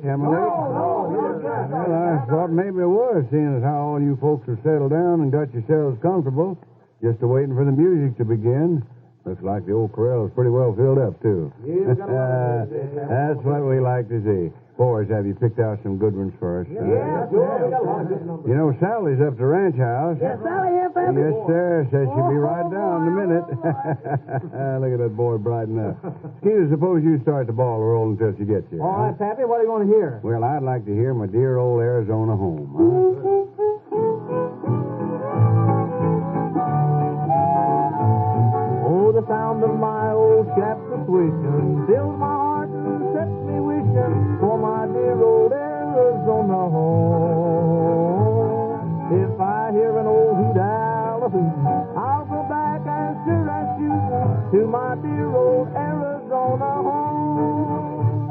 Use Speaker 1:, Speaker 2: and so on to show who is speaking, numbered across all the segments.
Speaker 1: Emily. Well, I thought maybe it was, seeing as how all you folks have settled down and got yourselves comfortable, just waiting for the music to begin. Looks like the old corral is pretty well filled up, too. That's what we like to see. Boys, have you picked out some good ones for us?
Speaker 2: Yeah, sure. We got a lot of good numbers.
Speaker 1: You know, Sally's up to the ranch house.
Speaker 2: Yes, Sally here, Pappy.
Speaker 1: Yes, sir. Says she'll be right down in a minute. Look at that boy brighten up. Skeeter, suppose you start the ball rolling until she gets here.
Speaker 2: All right, Pappy, what do you want to hear?
Speaker 1: Well, I'd like to hear my dear old Arizona home.
Speaker 2: Oh, the sound of my old chap's tuition fills my heart and sets me wishing for my dear old Arizona home. If I hear an old hoot-owl-a-hoot, I'll go back and sure as shooting to my dear old Arizona home.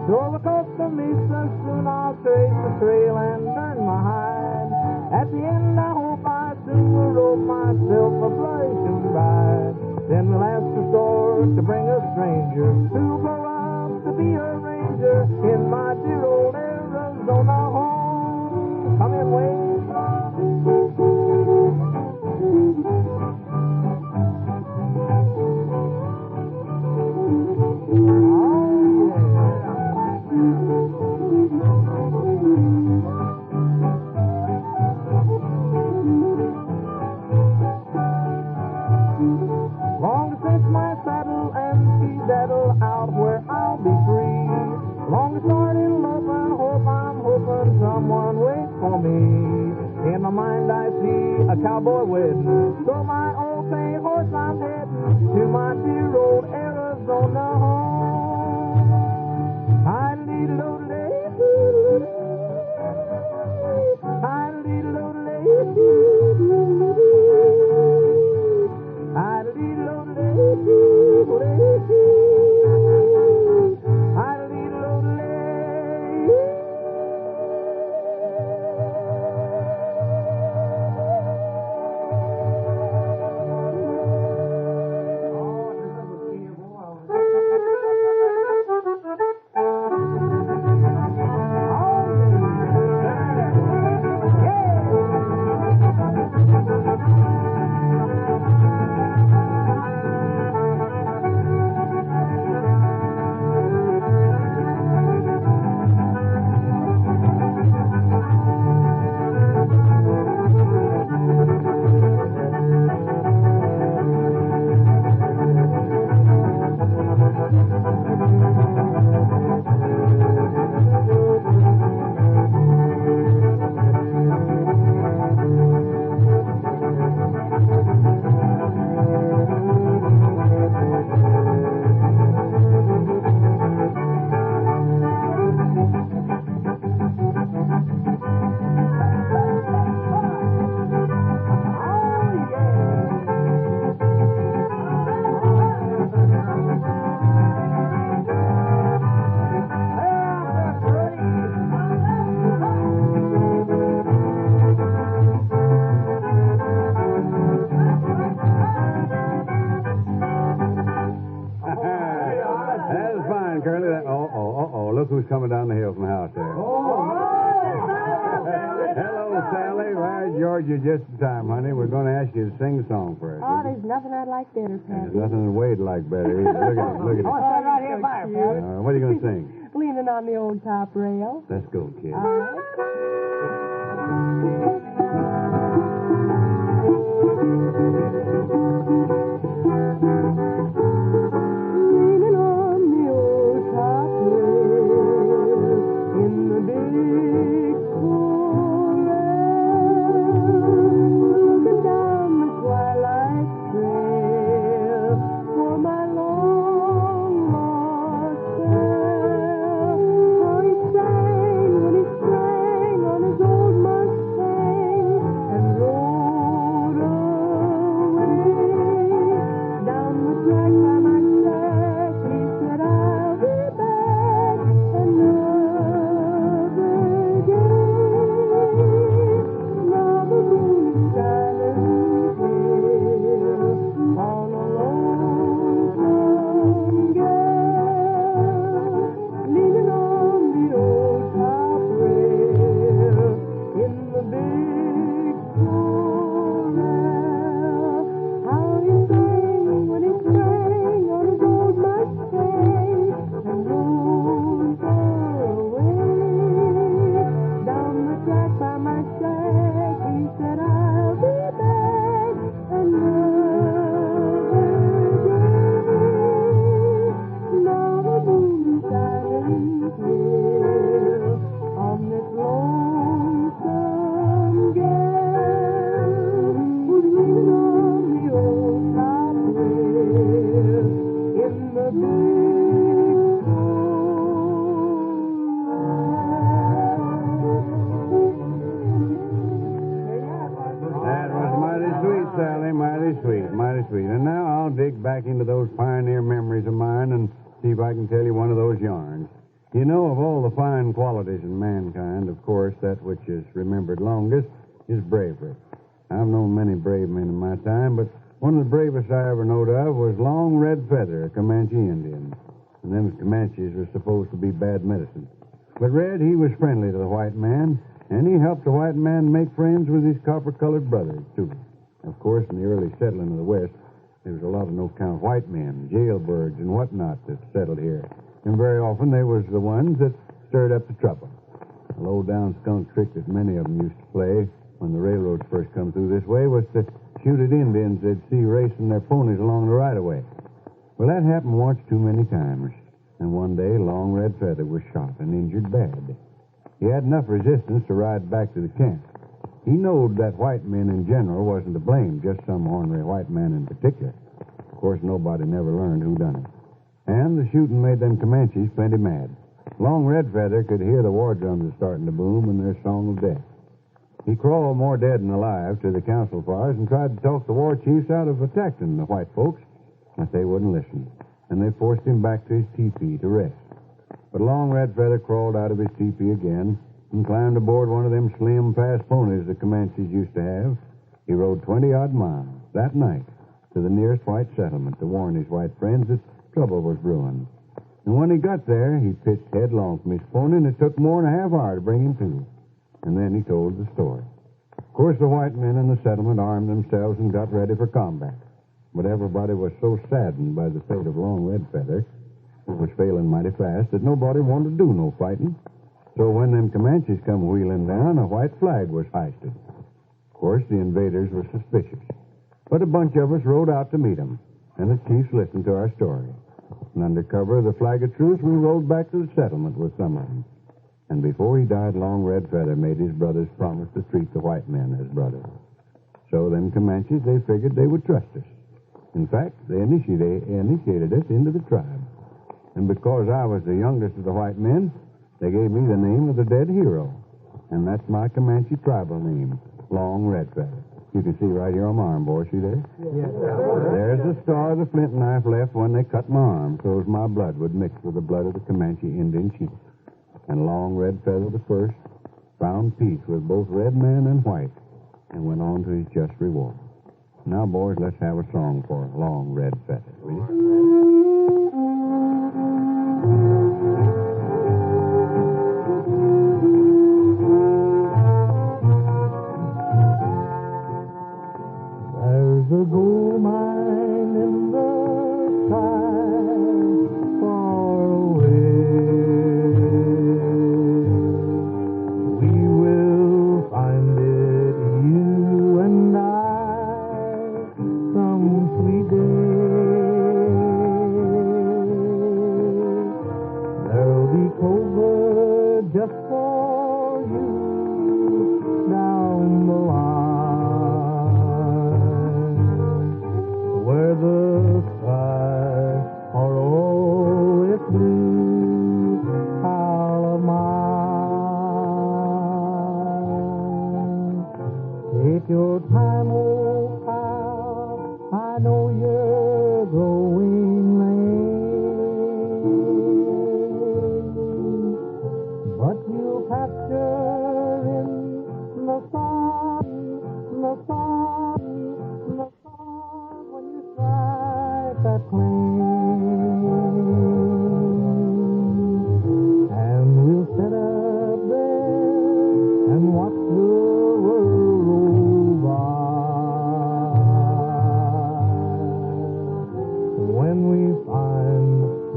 Speaker 2: Though across the mesa soon I'll trace the trail and burn my hide. At the end I hope I soon will roll myself a blushing bride. Then we'll ask the store to bring a stranger who'll grow up to be a ranger in my dear old Arizona home. Come in, Wade. Long since my saddle and skedaddle out where I'll be free. Long to start in love and hope I'm hoping someone waits for me. In my mind I see a cowboy wedding, so my old bay horse I'm heading to my dear old Arizona home. Hi-de-dee-do-do-day,
Speaker 1: Look who's coming down the hill from the house there. Hello, Sally. Why, George, you're just in time, honey. We're going to ask you to sing a song for us.
Speaker 3: Oh, there's nothing I'd like better, Pappy.
Speaker 1: There's nothing Wade like better either. Look at it. Look at it.
Speaker 2: Right here, fire, Pappy.
Speaker 1: What are you going to sing?
Speaker 3: Leaning on the old top rail.
Speaker 1: Let's go, kid.
Speaker 3: All right. Leaning on the old top rail in the big corral, looking down the twilight trail for my long lost pal. How he sang when he sang on his old Mustang.
Speaker 1: sweet, mighty sweet. And now I'll dig back into those pioneer memories of mine and see if I can tell you one of those yarns. You know, of all the fine qualities in mankind, of course, that which is remembered longest is bravery. I've known many brave men in my time, but one of the bravest I ever knowed of was Long Red Feather, a Comanche Indian. And them Comanches were supposed to be bad medicine. But Red, he was friendly to the white man, and he helped the white man make friends with his copper-colored brothers, too. Of course, in the early settling of the West, there was a lot of no-count white men, jailbirds and whatnot that settled here. And very often they was the ones that stirred up the trouble. A low-down skunk trick that many of them used to play when the railroads first come through this way was to shoot at Indians they'd see racing their ponies along the right-of-way. Well, that happened once too many times. And one day, Long Red Feather was shot and injured bad. He had enough resistance to ride back to the camp. He knowed that white men in general wasn't to blame, just some ornery white man in particular. Of course, nobody never learned who done it. And the shooting made them Comanches plenty mad. Long Red Feather could hear the war drums starting to boom and their song of death. He crawled more dead than alive to the council fires and tried to talk the war chiefs out of attacking the white folks, but they wouldn't listen, and they forced him back to his teepee to rest. But Long Red Feather crawled out of his teepee again and climbed aboard one of them slim, fast ponies the Comanches used to have. He rode 20-odd miles that night to the nearest white settlement to warn his white friends that trouble was brewing. And when he got there, he pitched headlong from his pony, and it took more than a half hour to bring him to. And then he told the story. Of course, the white men in the settlement armed themselves and got ready for combat. But everybody was so saddened by the fate of Long Red Feather, who was failing mighty fast, that nobody wanted to do no fighting. So when them Comanches come wheeling down, a white flag was hoisted. Of course, the invaders were suspicious. But a bunch of us rode out to meet them, and the chiefs listened to our story. And under cover of the flag of truce, we rode back to the settlement with some of them. And before he died, Long Red Feather made his brothers promise to treat the white men as brothers. So them Comanches, they figured they would trust us. In fact, they initiated us into the tribe. And because I was the youngest of the white men, they gave me the name of the dead hero. And that's my Comanche tribal name, Long Red Feather. You can see right here on my arm, boy. See there?
Speaker 2: Yes.
Speaker 1: There's the scar the flint knife left when they cut my arm, so as my blood would mix with the blood of the Comanche Indian chief. And Long Red Feather the first found peace with both red man and white and went on to his just reward. Now, boys, let's have a song for Long Red Feather, will you?
Speaker 2: There's a gold mine in the sky far away. We will find it, you and I, some sweet day. There'll be clover just for you down the line, where the skies are always blue, pal of mine. Take your time, old pal, I know you're growing lame, but you'll pasture in the sun, the sun, the sun, when you strike that claim. And we'll set up there and watch the world roll by. When we find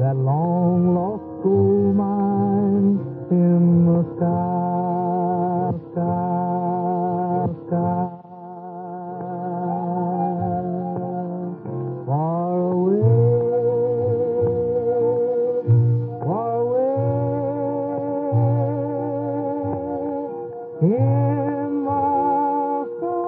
Speaker 2: that long lost gold mine in the sky, sky, sky. Far away, far away in the sky.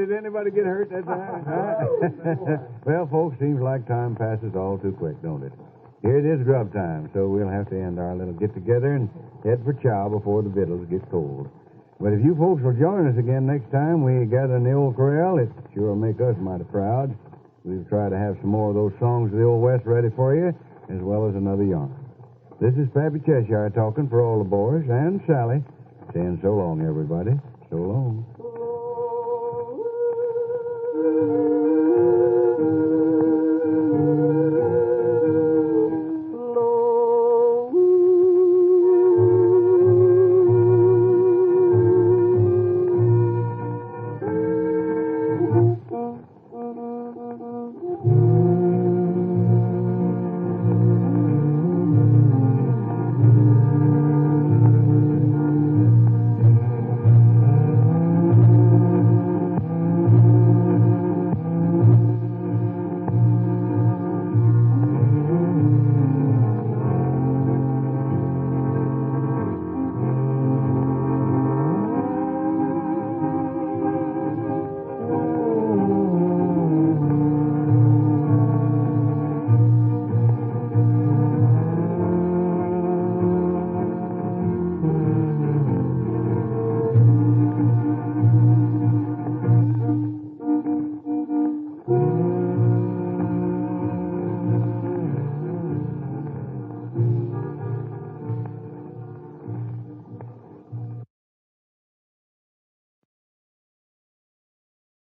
Speaker 1: did anybody get hurt that time? Well, folks, seems like time passes all too quick, don't it? Here it is grub time, so we'll have to end our little get-together and head for chow before the victuals get cold. But if you folks will join us again next time we gather in the old corral, it sure will make us mighty proud. We'll try to have some more of those songs of the Old West ready for you, as well as another yarn. This is Pappy Cheshire talking for all the boys, and Sally, saying so long, everybody. So long.